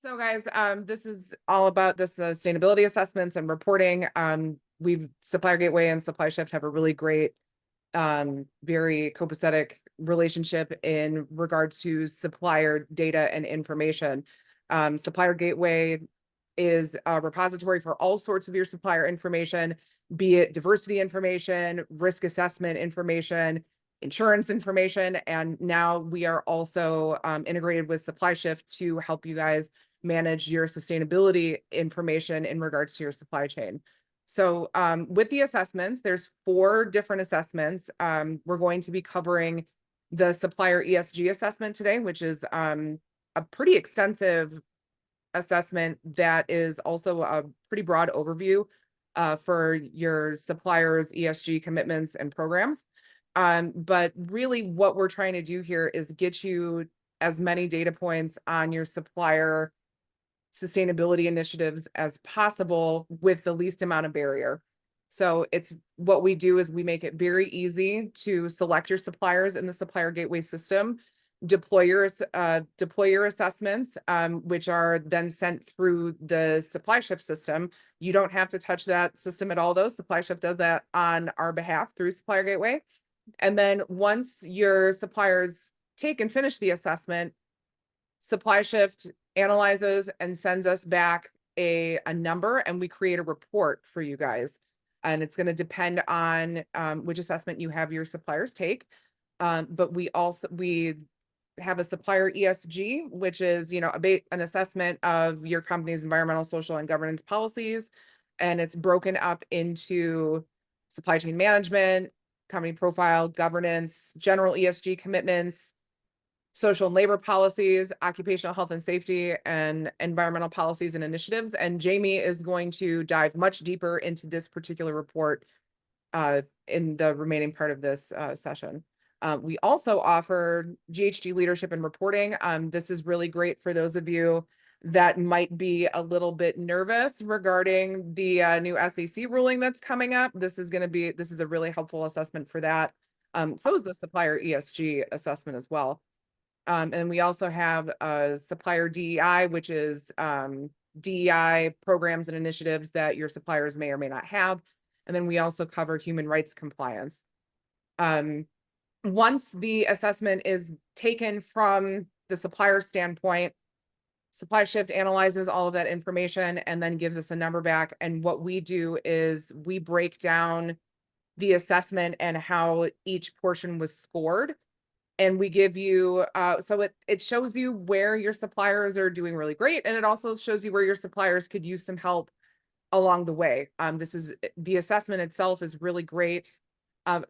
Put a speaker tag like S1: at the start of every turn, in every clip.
S1: So guys, this is all about the sustainability assessments and reporting. Supplier Gateway and SupplyShift have a really great, very copacetic relationship in regards to supplier data and information. Supplier Gateway is a repository for all sorts of your supplier information, be it diversity information, risk assessment information, insurance information. And now we are also integrated with SupplyShift to help you guys manage your sustainability information in regards to your supply chain. So with the assessments, there's 4 different assessments. We're going to be covering the Supplier ESG assessment today, which is a pretty extensive assessment that is also a pretty broad overview for your suppliers' ESG commitments and programs. But really what we're trying to do here is get you as many data points on your supplier sustainability initiatives as possible with the least amount of barrier. So it's what we do is we make it very easy to select your suppliers in the Supplier Gateway system, deploy your assessments, which are then sent through the SupplyShift system. You don't have to touch that system at all, though. SupplyShift does that on our behalf through Supplier Gateway. And then once your suppliers take and finish the assessment, SupplyShift analyzes and sends us back a number, and we create a report for you guys. And it's going to depend on which assessment you have your suppliers take. But we have a supplier ESG, which is, an assessment of your company's environmental, social, and governance policies. And it's broken up into supply chain management, company profile, governance, general ESG commitments, social and labor policies, occupational health and safety, and environmental policies and initiatives. And Jamie is going to dive much deeper into this particular report in the remaining part of this session. We also offer GHG leadership and reporting. This is really great for those of you that might be a little bit nervous regarding the new SEC ruling that's coming up. This is a really helpful assessment for that. So is the supplier ESG assessment as well. And we also have supplier DEI, which is DEI programs and initiatives that your suppliers may or may not have. And then we also cover human rights compliance. Once the assessment is taken from the supplier standpoint, SupplyShift analyzes all of that information and then gives us a number back. And what we do is we break down the assessment and how each portion was scored. And we give you, so it shows you where your suppliers are doing really great. And it also shows you where your suppliers could use some help along the way. The assessment itself is really great,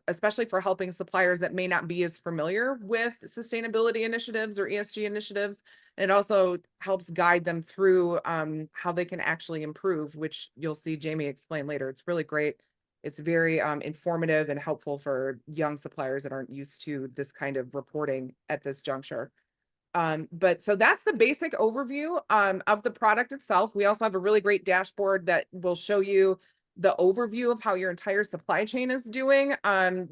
S1: especially for helping suppliers that may not be as familiar with sustainability initiatives or ESG initiatives. And it also helps guide them through how they can actually improve, which you'll see Jamie explain later. It's really great. It's very informative and helpful for young suppliers that aren't used to this kind of reporting at this juncture. But so that's the basic overview of the product itself. We also have a really great dashboard that will show you the overview of how your entire supply chain is doing.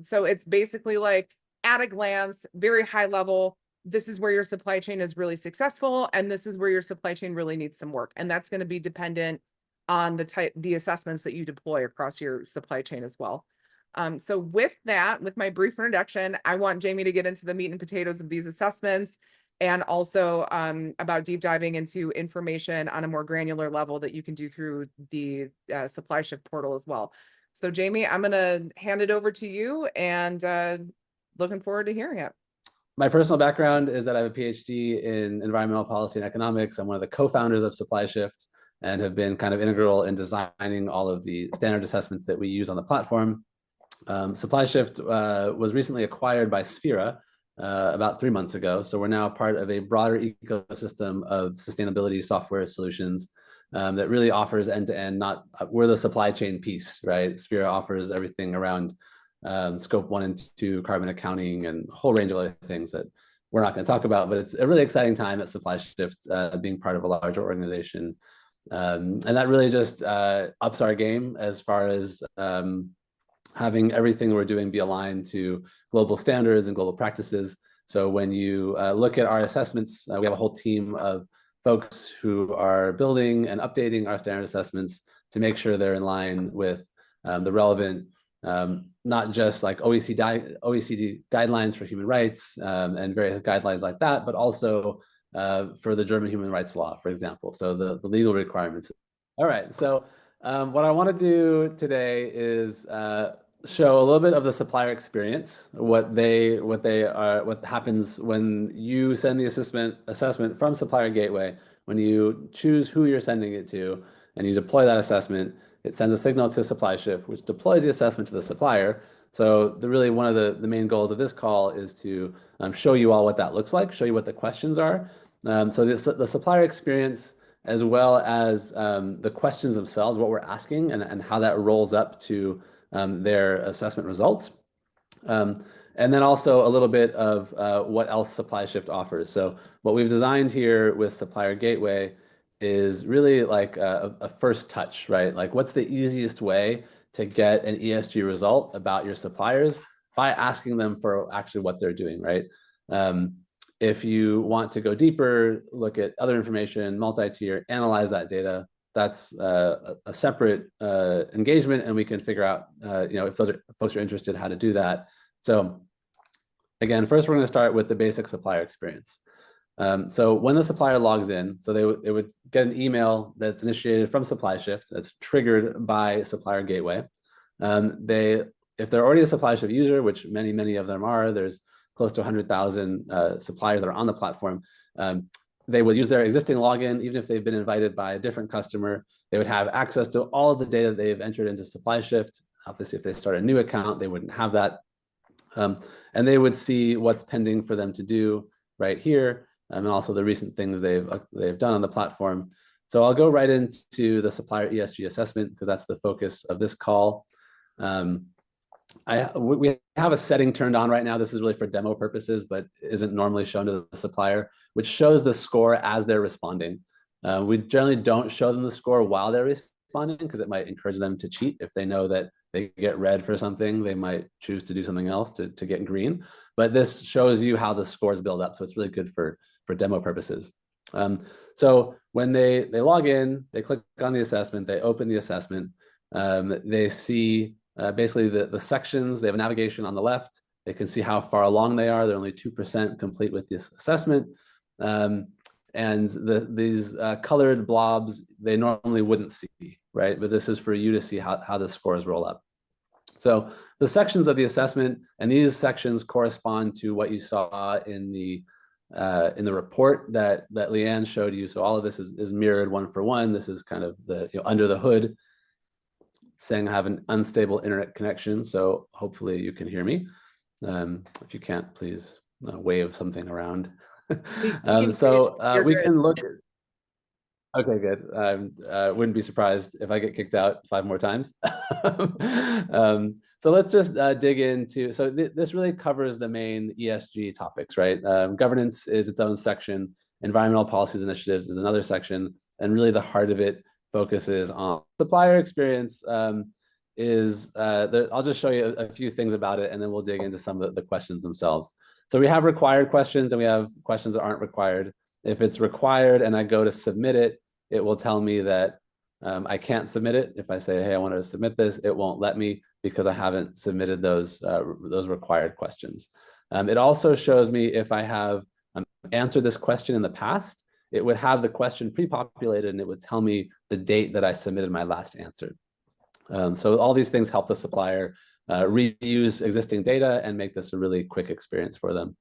S1: So it's basically like at a glance, very high level, this is where your supply chain is really successful, and this is where your supply chain really needs some work. And that's going to be dependent on the assessments that you deploy across your supply chain as well. So with my brief introduction, I want Jamie to get into the meat and potatoes of these assessments, and also about deep diving into information on a more granular level that you can do through the SupplyShift portal as well. So Jamie, I'm going to hand it over to you, and looking forward to hearing it.
S2: My personal background is that I have a PhD in environmental policy and economics. I'm one of the co-founders of SupplyShift and have been kind of integral in designing all of the standard assessments that we use on the platform. SupplyShift was recently acquired by Sphera about 3 months ago. So we're now part of a broader ecosystem of sustainability software solutions that really offers end-to-end, we're the supply chain piece, right? Sphera offers everything around scope 1 and 2 carbon accounting and a whole range of other things that we're not going to talk about, but it's a really exciting time at SupplyShift being part of a larger organization. And that really just ups our game as far as having everything we're doing be aligned to global standards and global practices. So when you look at our assessments, we have a whole team of folks who are building and updating our standard assessments to make sure they're in line with the relevant, not just like OECD guidelines for human rights and various guidelines like that, but also for the German human rights law, for example. So the legal requirements. All right, so what I want to do today is show a little bit of the supplier experience, what happens when you send the assessment from Supplier Gateway, when you choose who you're sending it to, and you deploy that assessment. It sends a signal to SupplyShift, which deploys the assessment to the supplier. So really one of the main goals of this call is to show you all what that looks like, show you what the questions are. So the supplier experience, as well as the questions themselves, what we're asking, and how that rolls up to their assessment results. And then also a little bit of what else SupplyShift offers. So what we've designed here with Supplier Gateway is really like a first touch, right? Like what's the easiest way to get an ESG result about your suppliers by asking them for actually what they're doing, right? If you want to go deeper, look at other information, multi-tier, analyze that data, that's a separate engagement, and we can figure out, if folks are interested, how to do that. So again, first we're going to start with the basic supplier experience. So when the supplier logs in, so they would get an email that's initiated from SupplyShift, that's triggered by Supplier Gateway. If they're already a SupplyShift user, which many of them are, there's close to 100,000 suppliers that are on the platform. They would use their existing login, even if they've been invited by a different customer. They would have access to all of the data they've entered into SupplyShift. Obviously, if they start a new account, they wouldn't have that. And they would see what's pending for them to do right here, and also the recent things they've done on the platform. So I'll go right into the Supplier ESG assessment because that's the focus of this call. We have a setting turned on right now. This is really for demo purposes, but isn't normally shown to the supplier, which shows the score as they're responding. We generally don't show them the score while they're responding because it might encourage them to cheat. If they know that they get red for something, they might choose to do something else to get green. But this shows you how the scores build up. So it's really good for demo purposes. So when they log in, they click on the assessment, they open the assessment, they see basically the sections. They have a navigation on the left. They can see how far along they are. They're only 2% complete with this assessment. And these colored blobs, they normally wouldn't see, right? But this is for you to see how the scores roll up. So the sections of the assessment, and these sections correspond to what you saw in the report that Leanne showed you. So all of this is mirrored one for one. This is kind of the under the hood, saying I have an unstable internet connection. So hopefully you can hear me. If you can't, please wave something around. We can look. Okay, good. Wouldn't be surprised if I get kicked out 5 more times. So let's just dig into, so this really covers the main ESG topics, right? Governance is its own section. Environmental policies initiatives is another section. And really the heart of it focuses on supplier experience. I'll just show you a few things about it, and then we'll dig into some of the questions themselves. So we have required questions and we have questions that aren't required. If it's required and I go to submit it, it will tell me that I can't submit it. If I say, hey, I want to submit this, it won't let me because I haven't submitted those required questions. It also shows me if I have answered this question in the past, it would have the question pre-populated and it would tell me the date that I submitted my last answer. So all these things help the supplier reuse existing data and make this a really quick experience for them.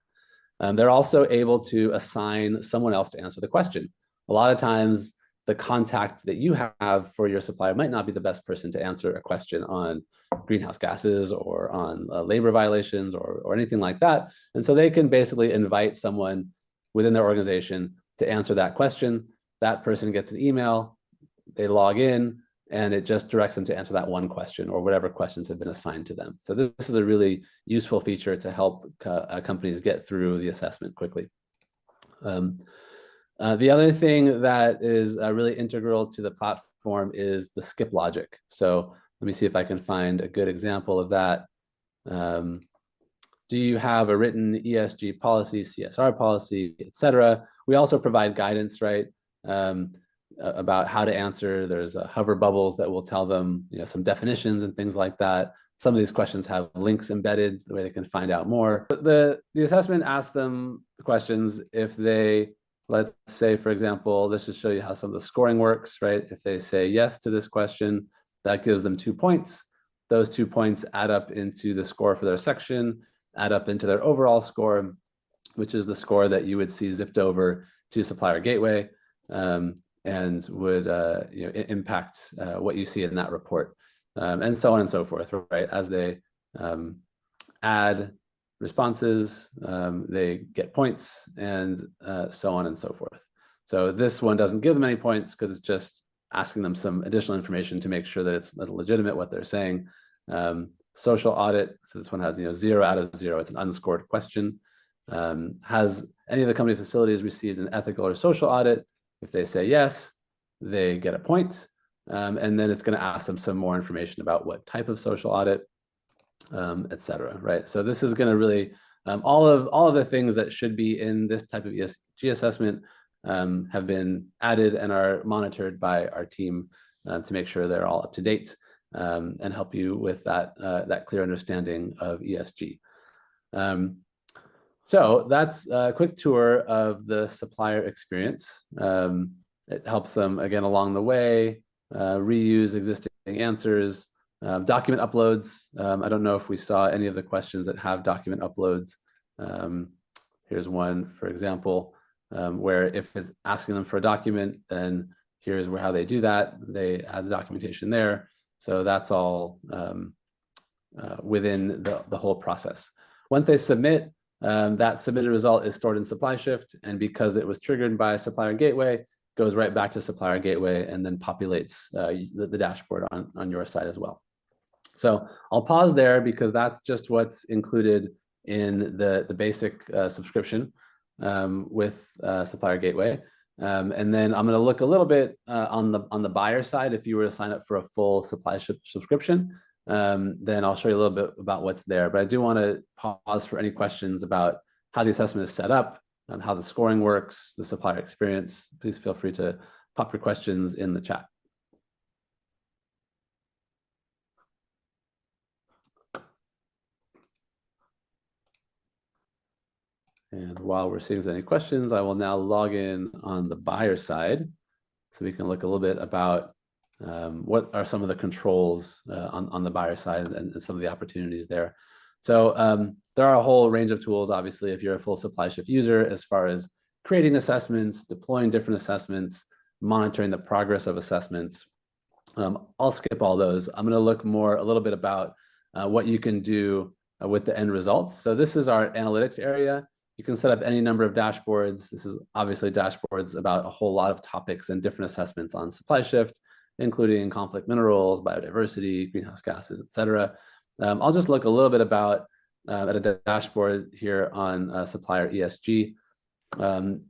S2: They're also able to assign someone else to answer the question. A lot of times, the contact that you have for your supplier might not be the best person to answer a question on greenhouse gases or on labor violations or anything like that. And so they can basically invite someone within their organization to answer that question. That person gets an email, they log in, and it just directs them to answer that one question or whatever questions have been assigned to them. So this is a really useful feature to help companies get through the assessment quickly. The other thing that is really integral to the platform is the skip logic. So let me see if I can find a good example of that. Do you have a written ESG policy, CSR policy, etc.? We also provide guidance, right? about how to answer. There's hover bubbles that will tell them, some definitions and things like that. Some of these questions have links embedded the way they can find out more. But the assessment asks them questions if they, let's say, for example, this just show you how some of the scoring works, right? If they say yes to this question, that gives them 2 points. Those 2 points add up into the score for their section, add up into their overall score, which is the score that you would see zipped over to Supplier Gateway, and would impact what you see in that report, and so on and so forth, right? As they add responses, they get points, and so on and so forth. So this one doesn't give them any points because it's just asking them some additional information to make sure that it's legitimate what they're saying. Social audit, so this one has 0 out of 0. It's an unscored question. Has any of the company facilities received an ethical or social audit? If they say yes, they get a point, and then it's going to ask them some more information about what type of social audit, etc. Right? So this is going to really all of the things that should be in this type of ESG assessment have been added and are monitored by our team to make sure they're all up to date, and help you with that clear understanding of ESG. So that's a quick tour of the supplier experience. It helps them, again, along the way, reuse existing answers, document uploads. I don't know if we saw any of the questions that have document uploads. Here's one, for example, where if it's asking them for a document, then here's how they do that. They add the documentation there. So that's all within the whole process. Once they submit, that submitted result is stored in SupplyShift, and because it was triggered by Supplier Gateway, goes right back to Supplier Gateway and then populates the dashboard on your side as well. So I'll pause there because that's just what's included in the basic subscription with Supplier Gateway. And then I'm going to look a little bit on the buyer side. If you were to sign up for a full SupplyShift subscription, then I'll show you a little bit about what's there. But I do want to pause for any questions about how the assessment is set up, how the scoring works, the supplier experience. Please feel free to pop your questions in the chat. And while we're seeing if there's any questions, I will now log in on the buyer side so we can look a little bit about what are some of the controls on the buyer side and some of the opportunities there. So there are a whole range of tools, obviously, if you're a full SupplyShift user, as far as creating assessments, deploying different assessments, monitoring the progress of assessments. I'll skip all those. I'm going to look a little bit about what you can do with the end results. So this is our analytics area. You can set up any number of dashboards. This is obviously dashboards about a whole lot of topics and different assessments on SupplyShift, including conflict minerals, biodiversity, greenhouse gases, etc. I'll just look a little bit about at a dashboard here on Supplier ESG,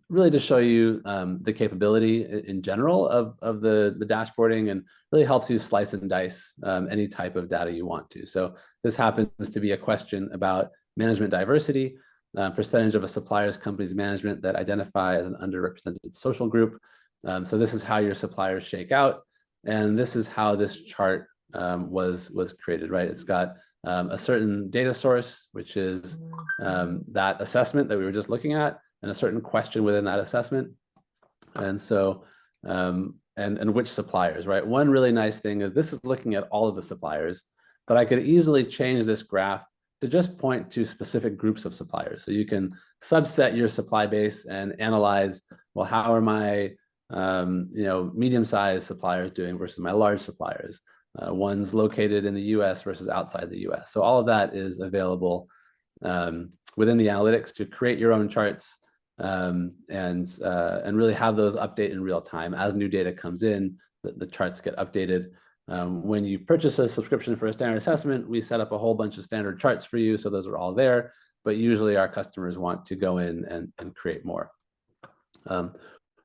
S2: really to show you the capability in general of the dashboarding, and really helps you slice and dice any type of data you want to. So this happens to be a question about management diversity, percentage of a supplier's company's management that identify as an underrepresented social group. So this is how your suppliers shake out. And this is how this chart was created, right? It's got a certain data source, which is that assessment that we were just looking at, and a certain question within that assessment. And so, and which suppliers, right? One really nice thing is this is looking at all of the suppliers, but I could easily change this graph to just point to specific groups of suppliers. So you can subset your supply base and analyze, well, how are my medium-sized suppliers doing versus my large suppliers, ones located in the US versus outside the US. So all of that is available within the analytics to create your own charts and really have those update in real time. As new data comes in, the charts get updated. When you purchase a subscription for a standard assessment, we set up a whole bunch of standard charts for you. So those are all there, but usually our customers want to go in and create more.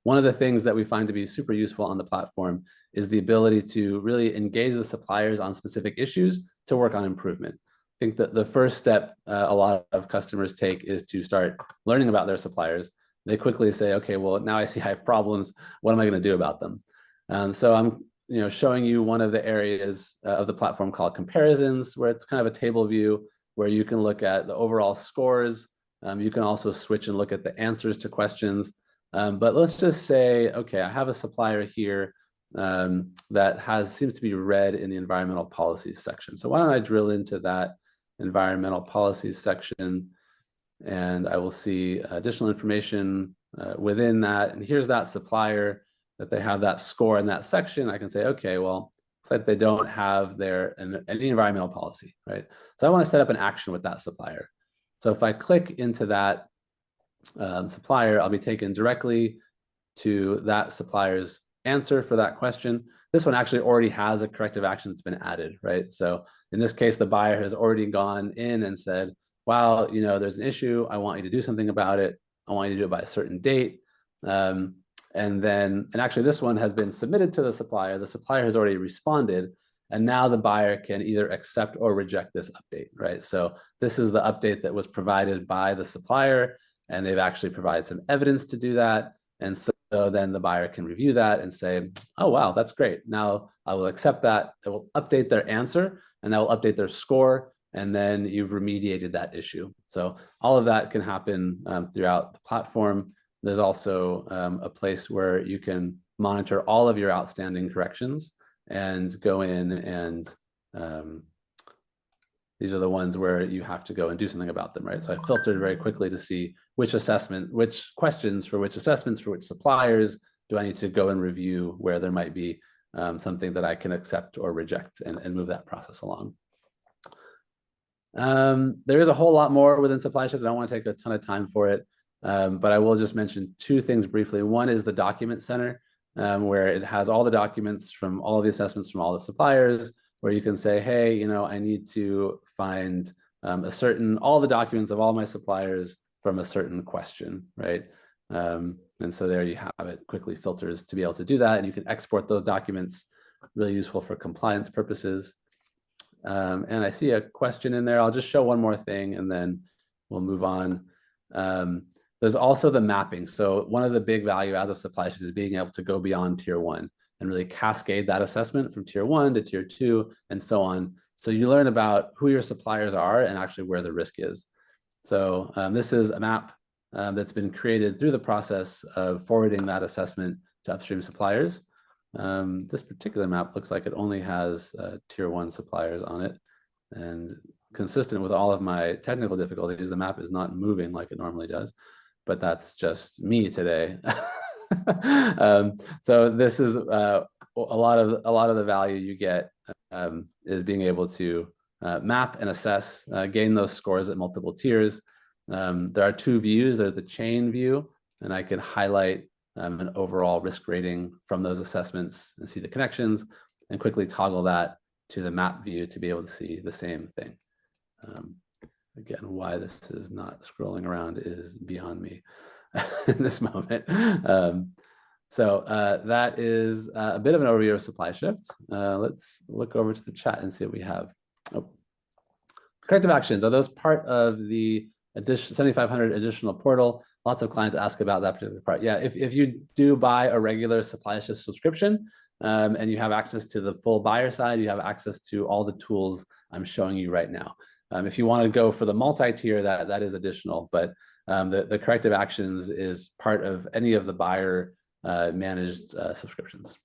S2: One of the things that we find to be super useful on the platform is the ability to really engage the suppliers on specific issues to work on improvement. I think that the first step a lot of customers take is to start learning about their suppliers. they quickly say, okay, well, now I see I have problems. What am I going to do about them? So I'm showing you one of the areas of the platform called comparisons, where it's kind of a table view where you can look at the overall scores. You can also switch and look at the answers to questions. But let's just say, okay, I have a supplier here that seems to be red in the environmental policies section. So why don't I drill into that environmental policies section, and I will see additional information within that. And here's that supplier that they have that score in that section. I can say, okay, well, looks like they don't have any environmental policy, right? So I want to set up an action with that supplier. So if I click into that supplier, I'll be taken directly to that supplier's answer for that question. This one actually already has a corrective action that's been added, right? So in this case, the buyer has already gone in and said, wow, there's an issue. I want you to do something about it. I want you to do it by a certain date. And actually this one has been submitted to the supplier. The supplier has already responded. And now the buyer can either accept or reject this update, right? So this is the update that was provided by the supplier, and they've actually provided some evidence to do that. And so then the buyer can review that and say, oh, wow, that's great. Now I will accept that. It will update their answer, and that will update their score. And then you've remediated that issue. So all of that can happen throughout the platform. There's also a place where you can monitor all of your outstanding corrections and go in and these are the ones where you have to go and do something about them, right? So I filtered very quickly to see which questions for which assessments, for which suppliers do I need to go and review, where there might be something that I can accept or reject and move that process along. There is a whole lot more within SupplyShift. I don't want to take a ton of time for it, but I will just mention two things briefly. One is the document center, where it has all the documents from all the assessments from all the suppliers, where you can say, hey, I need to find all the documents of all my suppliers from a certain question, right? And so there you have it, quickly filters to be able to do that. And you can export those documents, really useful for compliance purposes. And I see a question in there. I'll just show one more thing and then we'll move on. There's also the mapping. So one of the big value adds of SupplyShift is being able to go beyond tier 1 and really cascade that assessment from tier 1 to tier 2 and so on. So you learn about who your suppliers are and actually where the risk is. So this is a map that's been created through the process of forwarding that assessment to upstream suppliers. This particular map looks like it only has tier 1 suppliers on it, and consistent with all of my technical difficulties, the map is not moving like it normally does, but that's just me today. So this is a lot of the value you get is being able to map and assess, gain those scores at multiple tiers. There are two views. There's the chain view, and I can highlight an overall risk rating from those assessments and see the connections, and quickly toggle that to the map view to be able to see the same thing. Again, why this is not scrolling around is beyond me in this moment. So that is a bit of an overview of SupplyShift. Let's look over to the chat and see what we have. Oh. Corrective actions, are those part of the 7,500 additional portal? Lots of clients ask about that particular part. Yeah, if you do buy a regular SupplyShift subscription and you have access to the full buyer side, you have access to all the tools I'm showing you right now. If you want to go for the multi-tier, that is additional, but the corrective actions is part of any of the buyer managed subscriptions.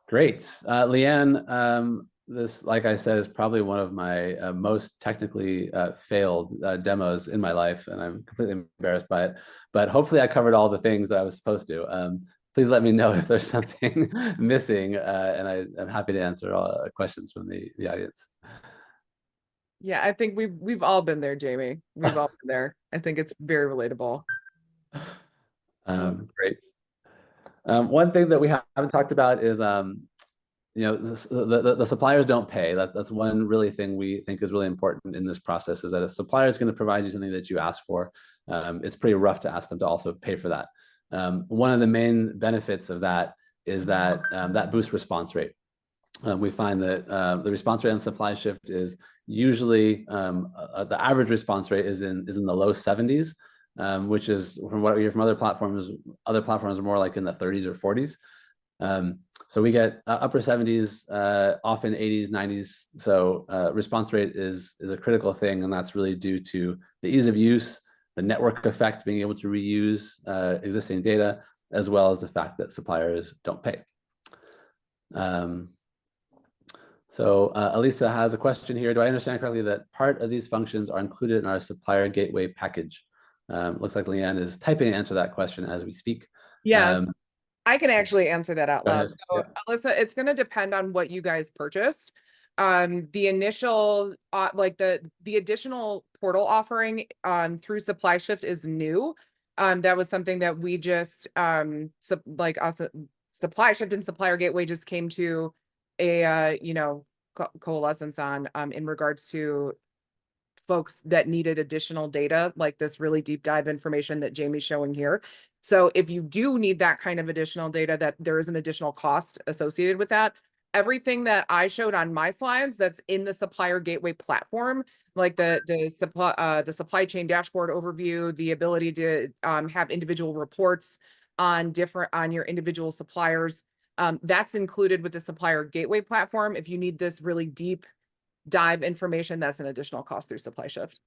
S2: Great. Leanne, this, like I said, is probably one of my most technically failed demos in my life, and I'm completely embarrassed by it. But hopefully I covered all the things that I was supposed to. Please let me know if there's something missing, and I'm happy to answer all questions from the audience.
S1: Yeah, I think we've all been there, Jamie. We've all been there. I think it's very relatable.
S2: Great. One thing that we haven't talked about is the suppliers don't pay. That's one really thing we think is really important in this process, is that a supplier is going to provide you something that you ask for. It's pretty rough to ask them to also pay for that. One of the main benefits of that is that that boosts response rate. we find that the response rate on SupplyShift is usually the average response rate is in the low 70s, which is from what we hear from other platforms. Other platforms are more like in the 30s or 40s. So we get upper 70s, often 80s, 90s. So response rate is a critical thing, and that's really due to the ease of use, the network effect, being able to reuse existing data, as well as the fact that suppliers don't pay. So Elisa has a question here. Do I understand correctly that part of these functions are included in our supplier gateway package? Looks like Leanne is typing to answer that question as we speak.
S1: Yes, I can actually answer that out loud. So,
S2: Yeah.
S1: Alyssa, it's going to depend on what you guys purchased. The initial, like the additional portal offering through SupplyShift is new. That was something that we just like us, SupplyShift and Supplier Gateway just came to a coalescence on in regards to folks that needed additional data, like this really deep dive information that Jamie's showing here. So if you do need that kind of additional data, that there is an additional cost associated with that. Everything that I showed on my slides that's in the Supplier Gateway platform, like the supply chain dashboard overview, the ability to have individual reports on your individual suppliers, that's included with the Supplier Gateway platform. If you need this really deep dive information, that's an additional cost through SupplyShift.